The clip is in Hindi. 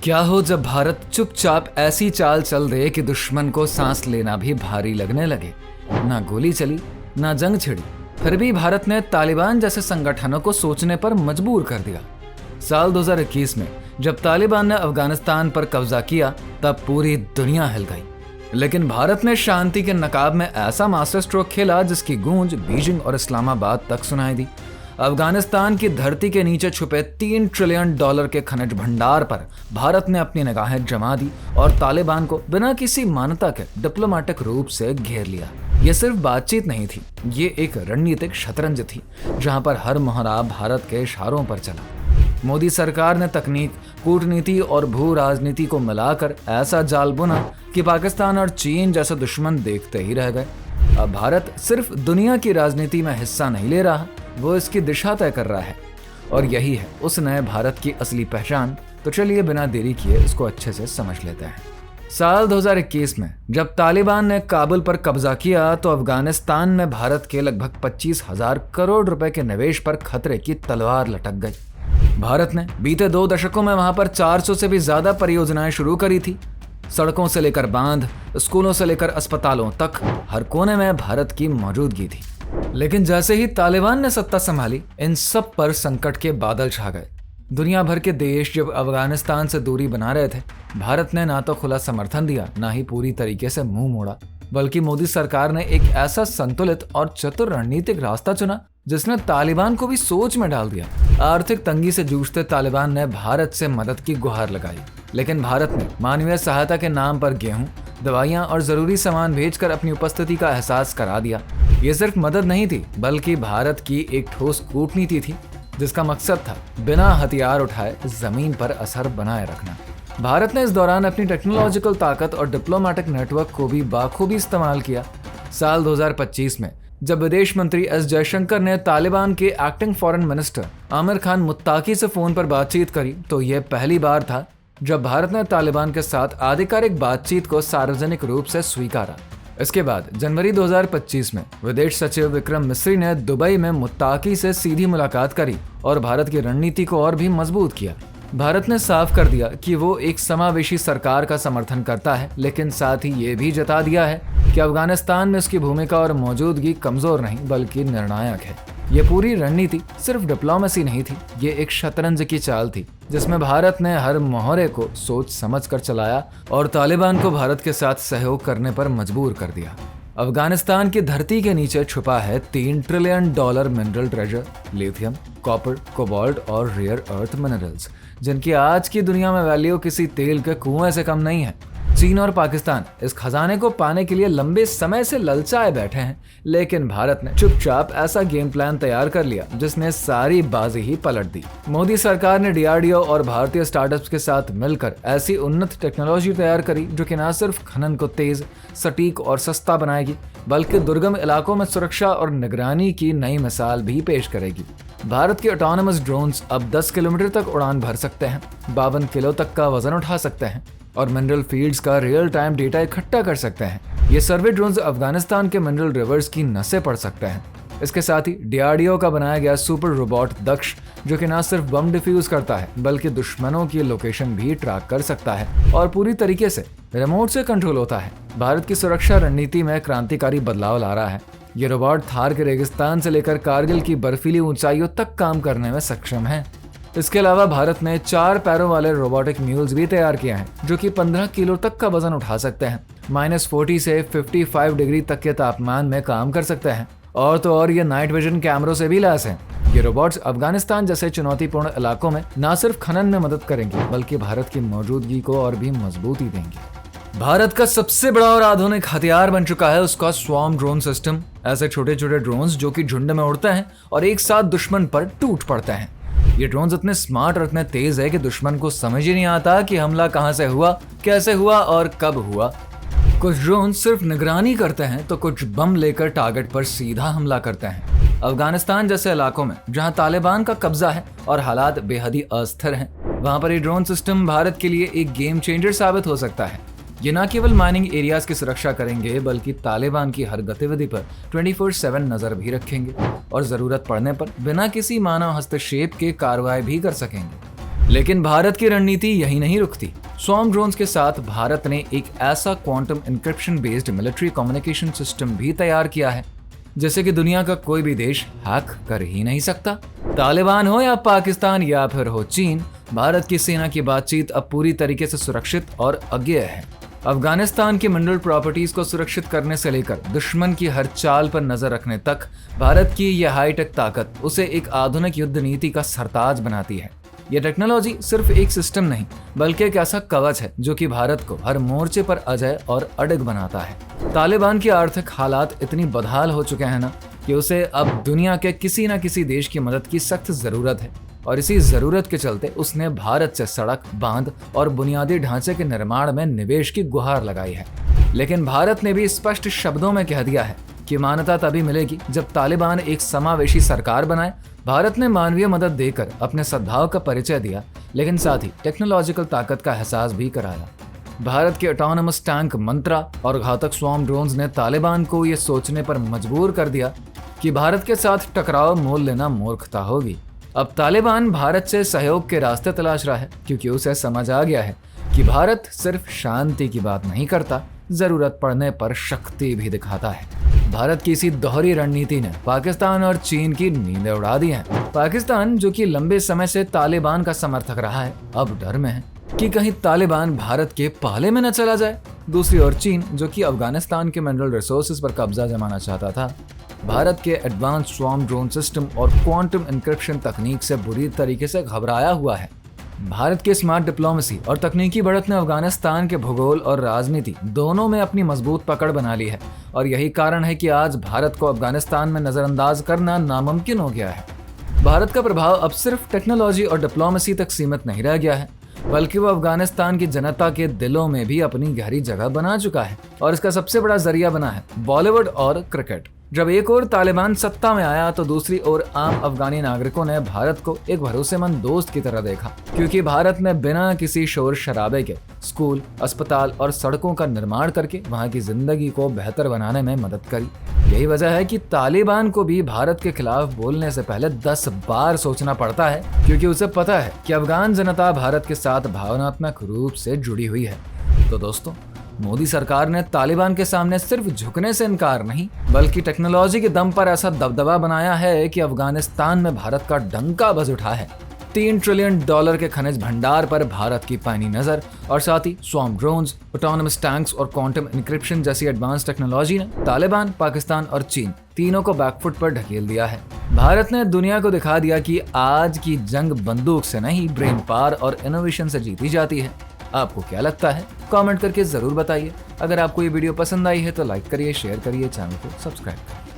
क्या हो जब भारत चुपचाप ऐसी चाल चल दे कि दुश्मन को सांस लेना भी भारी लगने लगे। ना गोली चली, ना जंग छिड़ी, फिर भी भारत ने तालिबान जैसे संगठनों को सोचने पर मजबूर कर दिया। साल 2021 में जब तालिबान ने अफगानिस्तान पर कब्जा किया तब पूरी दुनिया हिल गई। लेकिन भारत ने शांति के नकाब में ऐसा मास्टर स्ट्रोक खेला जिसकी गूंज बीजिंग और इस्लामाबाद तक सुनाई दी। अफगानिस्तान की धरती के नीचे छुपे $3 ट्रिलियन के खनिज भंडार पर भारत ने अपनी निगाहें जमा दी और तालिबान को बिना किसी मान्यता के डिप्लोमेटिक रूप से घेर लिया। ये सिर्फ बातचीत नहीं थी, ये एक रणनीतिक शतरंज थी जहां पर हर मोहरा भारत के इशारों पर चला। मोदी सरकार ने तकनीक, कूटनीति और भू राजनीति को मिलाकर ऐसा जाल बुना कि पाकिस्तान और चीन जैसे दुश्मन देखते ही रह गए। अब भारत सिर्फ दुनिया की राजनीति में हिस्सा नहीं ले रहा, वो इसकी दिशा तय कर रहा है और यही है उस नए भारत की असली पहचान। तो चलिए बिना देरी किए इसको अच्छे से समझ लेते हैं। साल 2021 में जब तालिबान ने काबुल पर कब्जा किया तो अफगानिस्तान में भारत के लगभग 25,000 करोड़ रुपए के निवेश पर खतरे की तलवार लटक गई। भारत ने बीते 2 दशकों में वहां पर 400 से भी ज्यादा परियोजनाएं शुरू करी थी। सड़कों से लेकर बांध, स्कूलों से लेकर अस्पतालों तक हर कोने में भारत की मौजूदगी थी। लेकिन जैसे ही तालिबान ने सत्ता संभाली, इन सब पर संकट के बादल छा गए। दुनिया भर के देश जब अफगानिस्तान से दूरी बना रहे थे, भारत ने ना तो खुला समर्थन दिया, ना ही पूरी तरीके से मुंह मोड़ा, बल्कि मोदी सरकार ने एक ऐसा संतुलित और चतुर रणनीतिक रास्ता चुना जिसने तालिबान को भी सोच में डाल दिया। आर्थिक तंगी से जूझते तालिबान ने भारत से मदद की गुहार लगाई, लेकिन भारत ने मानवीय सहायता के नाम पर गेहूं, दवाइयां और जरूरी सामान भेजकर अपनी उपस्थिति का एहसास करा दिया। ये सिर्फ मदद नहीं थी, बल्कि भारत की एक ठोस कूटनीति थी जिसका मकसद था बिना हथियार उठाए जमीन पर असर बनाए रखना। भारत ने इस दौरान अपनी टेक्नोलॉजिकल ताकत और डिप्लोमेटिक नेटवर्क को भी बाखूबी इस्तेमाल किया। साल 2025 में जब विदेश मंत्री एस जयशंकर ने तालिबान के acting foreign minister Aamir Khan मुत्ताकी से फोन पर बातचीत करी तो यह पहली बार था जब भारत ने तालिबान के साथ आधिकारिक बातचीत को सार्वजनिक रूप से स्वीकारा। इसके बाद जनवरी 2025 में विदेश सचिव विक्रम मिस्री ने दुबई में मुत्ताकी से सीधी मुलाकात करी और भारत की रणनीति को और भी मजबूत किया। भारत ने साफ कर दिया कि वो एक समावेशी सरकार का समर्थन करता है, लेकिन साथ ही ये भी जता दिया है कि अफगानिस्तान में उसकी भूमिका और मौजूदगी कमजोर नहीं बल्कि निर्णायक है। ये पूरी रणनीति सिर्फ डिप्लोमेसी नहीं थी, ये एक शतरंज की चाल थी जिसमें भारत ने हर मोहरे को सोच समझ कर चलाया और तालिबान को भारत के साथ सहयोग करने पर मजबूर कर दिया। अफगानिस्तान की धरती के नीचे छुपा है $3 trillion mineral treasure, lithium, copper, cobalt और रेयर अर्थ मिनरल्स, जिनकी आज की दुनिया में वैल्यू किसी तेल के कुएं से कम नहीं है। चीन और पाकिस्तान इस खजाने को पाने के लिए लंबे समय से ललचाए बैठे हैं, लेकिन भारत ने चुपचाप ऐसा गेम प्लान तैयार कर लिया जिसने सारी बाजी ही पलट दी। मोदी सरकार ने DRDO और भारतीय स्टार्टअप्स के साथ मिलकर ऐसी उन्नत टेक्नोलॉजी तैयार करी जो कि न सिर्फ खनन को तेज, सटीक और सस्ता बनाएगी, बल्कि दुर्गम इलाकों में सुरक्षा और निगरानी की नई मिसाल भी पेश करेगी। भारत के ऑटोनमस ड्रोन्स अब 10 किलोमीटर तक उड़ान भर सकते हैं, 52 किलो तक का वजन उठा सकते हैं और मिनरल फील्ड्स का रियल टाइम डेटा इकट्ठा कर सकते हैं। ये सर्वे ड्रोन्स अफगानिस्तान के मिनरल रिवर्स की नसें पढ़ सकते हैं। इसके साथ ही DRDO का बनाया गया सुपर रोबोट दक्ष, जो कि न सिर्फ बम डिफ्यूज करता है बल्कि दुश्मनों की लोकेशन भी ट्रैक कर सकता है और पूरी तरीके से रिमोट से कंट्रोल होता है, भारत की सुरक्षा रणनीति में क्रांतिकारी बदलाव ला रहा है। ये रोबोट थार के रेगिस्तान से लेकर कारगिल की बर्फीली ऊंचाइयों तक काम करने में सक्षम है। इसके अलावा भारत ने 4 पैरों वाले रोबोटिक म्यूल्स भी तैयार किए हैं जो कि 15 किलो तक का वजन उठा सकते हैं, -40 से 55 डिग्री तक के तापमान में काम कर सकते हैं और तो और ये नाइट विजन कैमरों से भी लैस हैं। ये रोबोट्स अफगानिस्तान जैसे चुनौतीपूर्ण इलाकों में न सिर्फ खनन में मदद करेंगे बल्कि भारत की मौजूदगी को और भी मजबूती देंगे। भारत का सबसे बड़ा और आधुनिक हथियार बन चुका है उसका स्वॉर्म ड्रोन सिस्टम। ऐसे छोटे छोटे ड्रोन्स जो कि झुंड में उड़ते हैं और एक साथ दुश्मन पर टूट पड़ते हैं। ये ड्रोन्स इतने स्मार्ट और इतने तेज है कि दुश्मन को समझ ही नहीं आता कि हमला कहां से हुआ, कैसे हुआ और कब हुआ। कुछ ड्रोन सिर्फ निगरानी करते हैं तो कुछ बम लेकर टारगेट पर सीधा हमला करते हैं। अफगानिस्तान जैसे इलाकों में जहां तालिबान का कब्जा है और हालात बेहद ही अस्थिर हैं, वहां पर ये ड्रोन सिस्टम भारत के लिए एक गेम चेंजर साबित हो सकता है। ये न केवल माइनिंग एरियाज की सुरक्षा करेंगे बल्कि तालिबान की हर गतिविधि पर 24/7 नजर भी रखेंगे और जरूरत पड़ने पर बिना किसी मानव हस्तक्षेप के कार्रवाई भी कर सकेंगे। लेकिन भारत की रणनीति यही नहीं रुकती। स्वॉर्म ड्रोन्स के साथ भारत ने एक ऐसा quantum encryption based military communication system भी तैयार किया है जैसे कि दुनिया का कोई भी देश हैक कर ही नहीं सकता। तालिबान हो या पाकिस्तान या फिर हो चीन, भारत की सेना की बातचीत अब पूरी तरीके से सुरक्षित और अज्ञेय है। अफगानिस्तान की मिनरल प्रॉपर्टीज को सुरक्षित करने से लेकर दुश्मन की हर चाल पर नजर रखने तक भारत की यह हाईटेक ताकत उसे एक आधुनिक युद्ध नीति का सरताज बनाती है। यह टेक्नोलॉजी सिर्फ एक सिस्टम नहीं बल्कि एक ऐसा कवच है जो कि भारत को हर मोर्चे पर अजय और अडिग बनाता है। तालिबान की आर्थिक हालात इतनी बदहाल हो चुके हैं ना कि उसे अब दुनिया के किसी न किसी देश की मदद की सख्त जरूरत है और इसी जरूरत के चलते उसने भारत से सड़क, बांध और बुनियादी ढांचे के निर्माण में निवेश की गुहार लगाई है। लेकिन भारत ने भी स्पष्ट शब्दों में कह दिया है कि मान्यता तभी मिलेगी जब तालिबान एक समावेशी सरकार बनाए। भारत ने मानवीय मदद देकर अपने सद्भाव का परिचय दिया, लेकिन साथ ही टेक्नोलॉजिकल ताकत का एहसास भी कराया। भारत के ऑटोनमस टैंक मंत्रा और घातक स्वॉर्म ड्रोन्स ने तालिबान को यह सोचने पर मजबूर कर दिया कि भारत के साथ टकराव मोल लेना मूर्खता होगी। अब तालिबान भारत से सहयोग के रास्ते तलाश रहा है क्योंकि उसे समझ आ गया है कि भारत सिर्फ शांति की बात नहीं करता, जरूरत पड़ने पर शक्ति भी दिखाता है। भारत की इसी दोहरी रणनीति ने पाकिस्तान और चीन की नींदें उड़ा दी हैं। पाकिस्तान, जो कि लंबे समय से तालिबान का समर्थक रहा है, अब डर में है कि कहीं तालिबान भारत के पाले में न चला जाए। दूसरी ओर चीन, जो कि अफगानिस्तान के मिनरल रिसोर्सेज पर कब्जा जमाना चाहता था, भारत के एडवांस स्वॉर्म ड्रोन सिस्टम और क्वांटम इंक्रिप्शन तकनीक से बुरी तरीके से घबराया हुआ है। भारत के स्मार्ट डिप्लोमेसी और तकनीकी बढ़त ने अफगानिस्तान के भूगोल और राजनीति दोनों में अपनी मजबूत पकड़ बना ली है और यही कारण है कि आज भारत को अफगानिस्तान में नजरअंदाज करना नामुमकिन हो गया है। भारत का प्रभाव अब सिर्फ टेक्नोलॉजी और डिप्लोमेसी तक सीमित नहीं रह गया है, बल्कि वो अफगानिस्तान की जनता के दिलों में भी अपनी गहरी जगह बना चुका है और इसका सबसे बड़ा जरिया बना है बॉलीवुड और क्रिकेट। जब एक ओर तालिबान सत्ता में आया तो दूसरी ओर आम अफगानी नागरिकों ने भारत को एक भरोसेमंद दोस्त की तरह देखा, क्योंकि भारत ने बिना किसी शोर शराबे के स्कूल, अस्पताल और सड़कों का निर्माण करके वहां की जिंदगी को बेहतर बनाने में मदद करी। यही वजह है कि तालिबान को भी भारत के खिलाफ बोलने से पहले 10 बार सोचना पड़ता है, क्योंकि उसे पता है कि अफगान जनता भारत के साथ भावनात्मक रूप से जुड़ी हुई है। तो दोस्तों, मोदी सरकार ने तालिबान के सामने सिर्फ झुकने से इनकार नहीं, बल्कि टेक्नोलॉजी के दम पर ऐसा दबदबा बनाया है कि अफगानिस्तान में भारत का डंका बज उठा है। $3 ट्रिलियन के खनिज भंडार पर भारत की पैनी नजर और साथ ही स्वॉर्म ड्रोन्स, ऑटोनमस टैंक्स और क्वांटम इंक्रिप्शन जैसी एडवांस टेक्नोलॉजी ने तालिबान, पाकिस्तान और चीन तीनों को बैकफुट पर ढकेल दिया है। भारत ने दुनिया को दिखा दिया कि आज की जंग बंदूक से नहीं, ब्रेन पावर और इनोवेशन से जीती जाती है। आपको क्या लगता है? कमेंट करके जरूर बताइए। अगर आपको ये वीडियो पसंद आई है तो लाइक करिए, शेयर करिए, चैनल को सब्सक्राइब करिए।